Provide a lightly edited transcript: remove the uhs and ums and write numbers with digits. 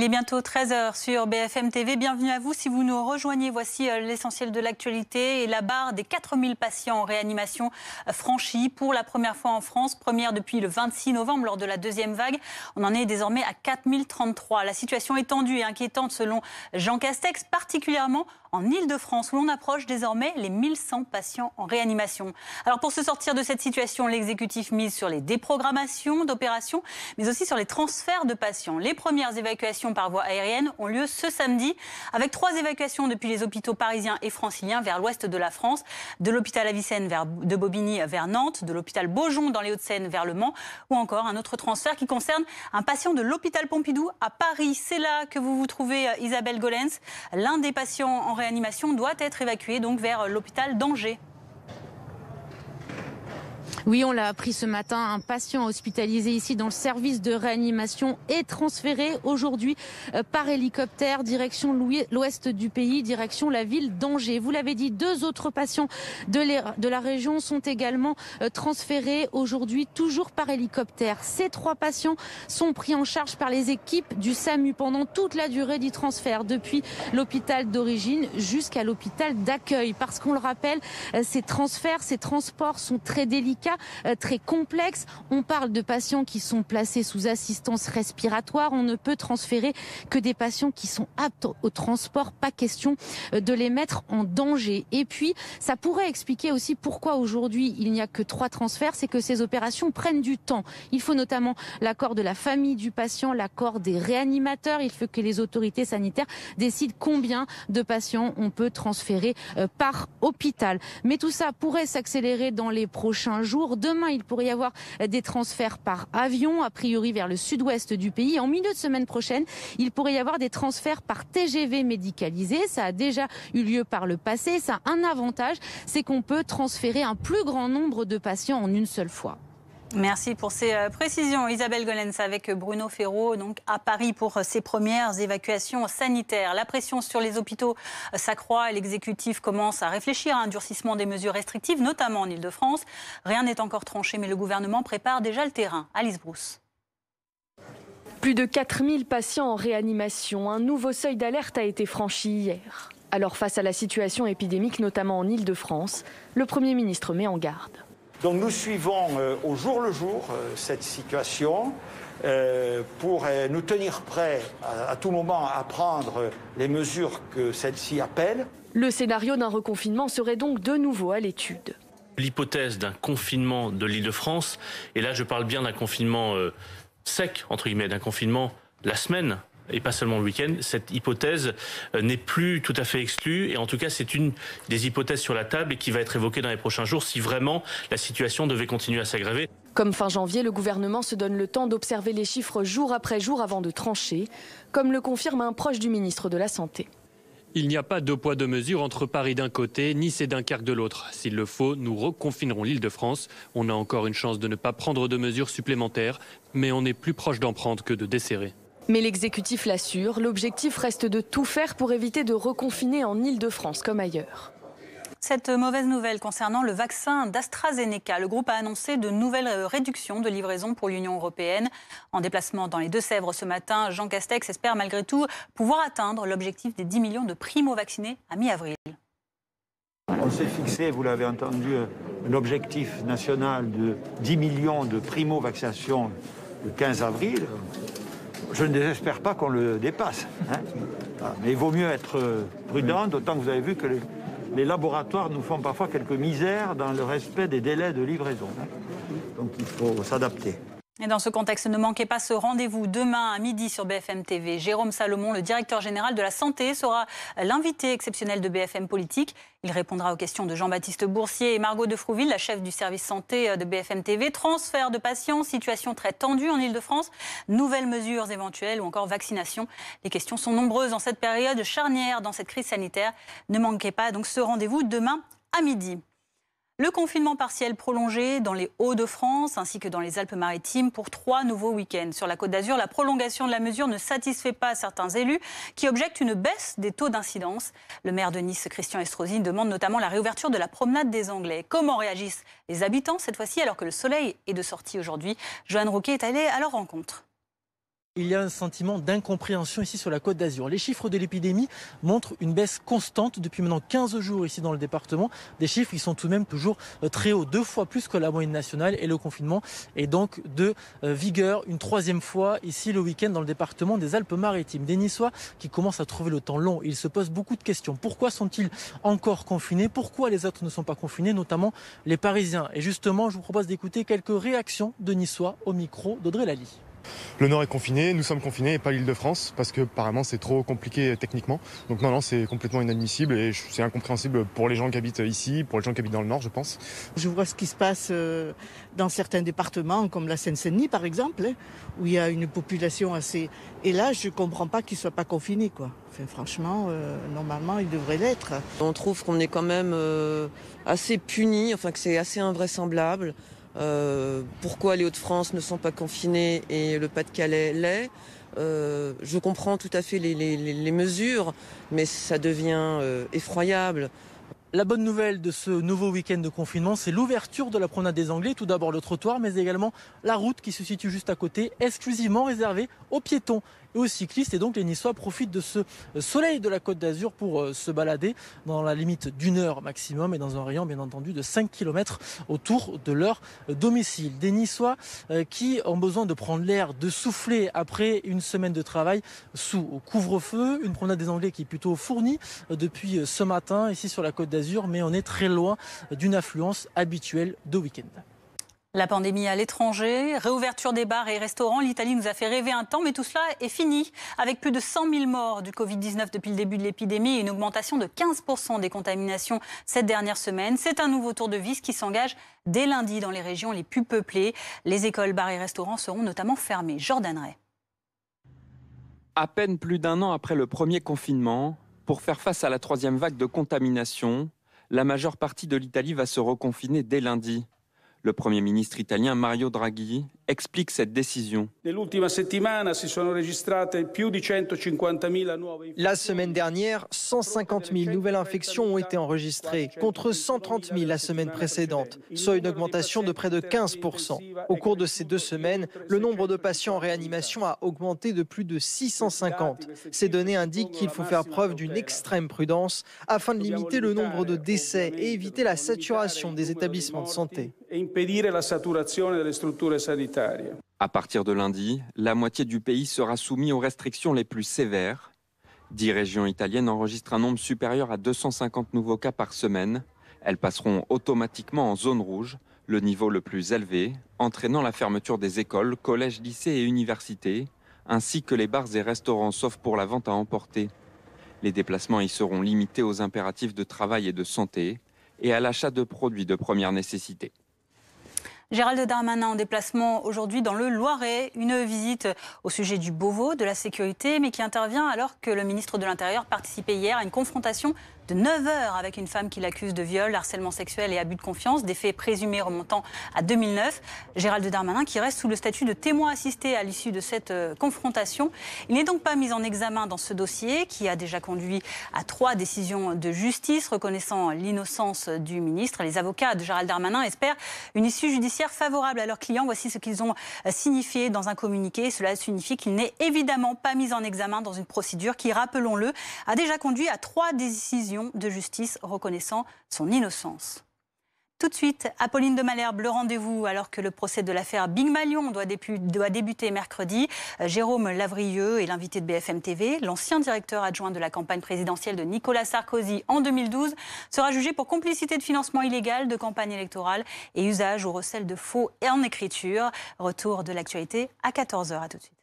Il est bientôt 13 h sur BFM TV. Bienvenue à vous. Si vous nous rejoignez, voici l'essentiel de l'actualité et la barre des 4000 patients en réanimation franchie pour la première fois en France. Première depuis le 26 novembre lors de la deuxième vague. On en est désormais à 4033. La situation est tendue et inquiétante selon Jean Castex, particulièrement en Île-de-France où l'on approche désormais les 1100 patients en réanimation. Alors pour se sortir de cette situation, l'exécutif mise sur les déprogrammations d'opérations, mais aussi sur les transferts de patients. Les premières évacuations par voie aérienne ont lieu ce samedi, avec 3 évacuations depuis les hôpitaux parisiens et franciliens vers l'ouest de la France, de l'hôpital Avicenne de Bobigny vers Nantes, de l'hôpital Beaujon dans les Hauts-de-Seine vers Le Mans, ou encore un autre transfert qui concerne un patient de l'hôpital Pompidou à Paris. C'est là que vous vous trouvez, Isabelle Golens. L'un des patients en réanimation doit être évacué donc vers l'hôpital d'Angers. Oui, on l'a appris ce matin, un patient hospitalisé ici dans le service de réanimation est transféré aujourd'hui par hélicoptère direction l'ouest du pays, direction la ville d'Angers. Vous l'avez dit, 2 autres patients de la région sont également transférés aujourd'hui, toujours par hélicoptère. Ces 3 patients sont pris en charge par les équipes du SAMU pendant toute la durée du transfert, depuis l'hôpital d'origine jusqu'à l'hôpital d'accueil. Parce qu'on le rappelle, ces transferts, ces transports sont très délicats, très complexes. On parle de patients qui sont placés sous assistance respiratoire. On ne peut transférer que des patients qui sont aptes au transport. Pas question de les mettre en danger. Et puis, ça pourrait expliquer aussi pourquoi aujourd'hui il n'y a que 3 transferts. C'est que ces opérations prennent du temps. Il faut notamment l'accord de la famille du patient, l'accord des réanimateurs. Il faut que les autorités sanitaires décident combien de patients on peut transférer par hôpital. Mais tout ça pourrait s'accélérer dans les prochains jours. Demain, il pourrait y avoir des transferts par avion, a priori vers le sud-ouest du pays. En milieu de semaine prochaine, il pourrait y avoir des transferts par TGV médicalisé. Ça a déjà eu lieu par le passé. Ça a un avantage, c'est qu'on peut transférer un plus grand nombre de patients en une seule fois. Merci pour ces précisions. Isabelle Golens avec Bruno Ferraud, donc à Paris pour ces premières évacuations sanitaires. La pression sur les hôpitaux s'accroît et l'exécutif commence à réfléchir à un durcissement des mesures restrictives, notamment en Île-de-France. Rien n'est encore tranché, mais le gouvernement prépare déjà le terrain. Alice Brousse. Plus de 4000 patients en réanimation. Un nouveau seuil d'alerte a été franchi hier. Alors face à la situation épidémique, notamment en Île-de-France, le Premier ministre met en garde. Donc nous suivons au jour le jour cette situation pour nous tenir prêts à tout moment à prendre les mesures que celle-ci appelle. Le scénario d'un reconfinement serait donc de nouveau à l'étude. L'hypothèse d'un confinement de l'Île-de-France, et là je parle bien d'un confinement sec, entre guillemets, d'un confinement la semaine, et pas seulement le week-end, cette hypothèse n'est plus tout à fait exclue. Et en tout cas, c'est une des hypothèses sur la table et qui va être évoquée dans les prochains jours si vraiment la situation devait continuer à s'aggraver. Comme fin janvier, le gouvernement se donne le temps d'observer les chiffres jour après jour avant de trancher, comme le confirme un proche du ministre de la Santé. Il n'y a pas 2 poids 2 mesures entre Paris d'un côté, Nice et Dunkerque de l'autre. S'il le faut, nous reconfinerons l'Île-de-France. On a encore une chance de ne pas prendre de mesures supplémentaires, mais on est plus proche d'en prendre que de desserrer. Mais l'exécutif l'assure, l'objectif reste de tout faire pour éviter de reconfiner en Île-de-France comme ailleurs. Cette mauvaise nouvelle concernant le vaccin d'AstraZeneca. Le groupe a annoncé de nouvelles réductions de livraison pour l'Union européenne. En déplacement dans les Deux-Sèvres ce matin, Jean Castex espère malgré tout pouvoir atteindre l'objectif des 10 millions de primo-vaccinés à mi-avril. On s'est fixé, vous l'avez entendu, un objectif national de 10 millions de primo-vaccinations le 15 avril. Je ne désespère pas qu'on le dépasse. Mais il vaut mieux être prudent, d'autant que vous avez vu que les laboratoires nous font parfois quelques misères dans le respect des délais de livraison. Donc il faut s'adapter. Et dans ce contexte, ne manquez pas ce rendez-vous demain à midi sur BFM TV. Jérôme Salomon, le directeur général de la santé, sera l'invité exceptionnel de BFM Politique. Il répondra aux questions de Jean-Baptiste Boursier et Margot de Frouville, la chef du service santé de BFM TV. Transfert de patients, situation très tendue en Île-de-France, nouvelles mesures éventuelles ou encore vaccination. Les questions sont nombreuses en cette période charnière, dans cette crise sanitaire. Ne manquez pas donc ce rendez-vous demain à midi. Le confinement partiel prolongé dans les Hauts-de-France ainsi que dans les Alpes-Maritimes pour 3 nouveaux week-ends. Sur la Côte d'Azur, la prolongation de la mesure ne satisfait pas certains élus qui objectent une baisse des taux d'incidence. Le maire de Nice, Christian Estrosi, demande notamment la réouverture de la promenade des Anglais. Comment réagissent les habitants cette fois-ci alors que le soleil est de sortie aujourd'hui? Joanne Rouquet est allée à leur rencontre. Il y a un sentiment d'incompréhension ici sur la Côte d'Azur. Les chiffres de l'épidémie montrent une baisse constante depuis maintenant 15 jours ici dans le département. Des chiffres qui sont tout de même toujours très hauts, 2 fois plus que la moyenne nationale. Et le confinement est donc de vigueur une 3e fois ici le week-end dans le département des Alpes-Maritimes. Des Niçois qui commencent à trouver le temps long. Ils se posent beaucoup de questions. Pourquoi sont-ils encore confinés? Pourquoi les autres ne sont pas confinés, notamment les Parisiens? Et justement, je vous propose d'écouter quelques réactions de Niçois au micro d'Audrey Lally. Le Nord est confiné, nous sommes confinés et pas l'Île-de-France parce que apparemment c'est trop compliqué techniquement. Donc non, c'est complètement inadmissible et c'est incompréhensible pour les gens qui habitent ici, pour les gens qui habitent dans le Nord, je pense. Je vois ce qui se passe dans certains départements comme la Seine-Saint-Denis par exemple, où il y a une population assez... Et là, je ne comprends pas qu'ils ne soient pas confinés, quoi. Enfin, franchement, normalement, ils devraient l'être. On trouve qu'on est quand même assez punis, enfin que c'est assez invraisemblable. Pourquoi les Hauts-de-France ne sont pas confinés et le Pas-de-Calais l'est. Je comprends tout à fait les mesures, mais ça devient effroyable. La bonne nouvelle de ce nouveau week-end de confinement, c'est l'ouverture de la promenade des Anglais. Tout d'abord le trottoir, mais également la route qui se situe juste à côté, exclusivement réservée aux piétons et aux cyclistes. Et donc les Niçois profitent de ce soleil de la Côte d'Azur pour se balader dans la limite d'1 heure maximum et dans un rayon bien entendu de 5 km autour de leur domicile. Des Niçois qui ont besoin de prendre l'air, de souffler après une semaine de travail sous couvre-feu. Une promenade des Anglais qui est plutôt fournie depuis ce matin ici sur la Côte d'Azur, mais on est très loin d'une affluence habituelle de week-end. La pandémie à l'étranger, réouverture des bars et restaurants, l'Italie nous a fait rêver un temps, mais tout cela est fini. Avec plus de 100 000 morts du Covid-19 depuis le début de l'épidémie et une augmentation de 15% des contaminations cette dernière semaine, c'est un nouveau tour de vis qui s'engage dès lundi dans les régions les plus peuplées. Les écoles, bars et restaurants seront notamment fermés. Jordan Ray. À peine plus d'1 an après le premier confinement, pour faire face à la 3e vague de contamination, la majeure partie de l'Italie va se reconfiner dès lundi. Le Premier ministre italien Mario Draghi explique cette décision. La semaine dernière, 150 000 nouvelles infections ont été enregistrées, contre 130 000 la semaine précédente, soit une augmentation de près de 15%. Au cours de ces 2 semaines, le nombre de patients en réanimation a augmenté de plus de 650. Ces données indiquent qu'il faut faire preuve d'une extrême prudence afin de limiter le nombre de décès et éviter la saturation des établissements de santé. À partir de lundi, la moitié du pays sera soumis aux restrictions les plus sévères. 10 régions italiennes enregistrent un nombre supérieur à 250 nouveaux cas par semaine. Elles passeront automatiquement en zone rouge, le niveau le plus élevé, entraînant la fermeture des écoles, collèges, lycées et universités, ainsi que les bars et restaurants, sauf pour la vente à emporter. Les déplacements y seront limités aux impératifs de travail et de santé et à l'achat de produits de première nécessité. Gérald Darmanin en déplacement aujourd'hui dans le Loiret. Une visite au sujet du Beauvau, de la sécurité, mais qui intervient alors que le ministre de l'Intérieur participait hier à une confrontation de 9 heures avec une femme qui l'accuse de viol, harcèlement sexuel et abus de confiance, des faits présumés remontant à 2009. Gérald Darmanin qui reste sous le statut de témoin assisté à l'issue de cette confrontation. Il n'est donc pas mis en examen dans ce dossier qui a déjà conduit à 3 décisions de justice reconnaissant l'innocence du ministre. Les avocats de Gérald Darmanin espèrent une issue judiciaire favorable à leurs clients. Voici ce qu'ils ont signifié dans un communiqué. Cela signifie qu'il n'est évidemment pas mis en examen dans une procédure qui, rappelons-le, a déjà conduit à 3 décisions de justice reconnaissant son innocence. Tout de suite, Apolline de Malherbe, le rendez-vous alors que le procès de l'affaire Big Malion doit débuter mercredi. Jérôme Lavrieux est l'invité de BFM TV. L'ancien directeur adjoint de la campagne présidentielle de Nicolas Sarkozy en 2012 sera jugé pour complicité de financement illégal de campagne électorale et usage ou recel de faux et en écriture. Retour de l'actualité à 14h. À tout de suite.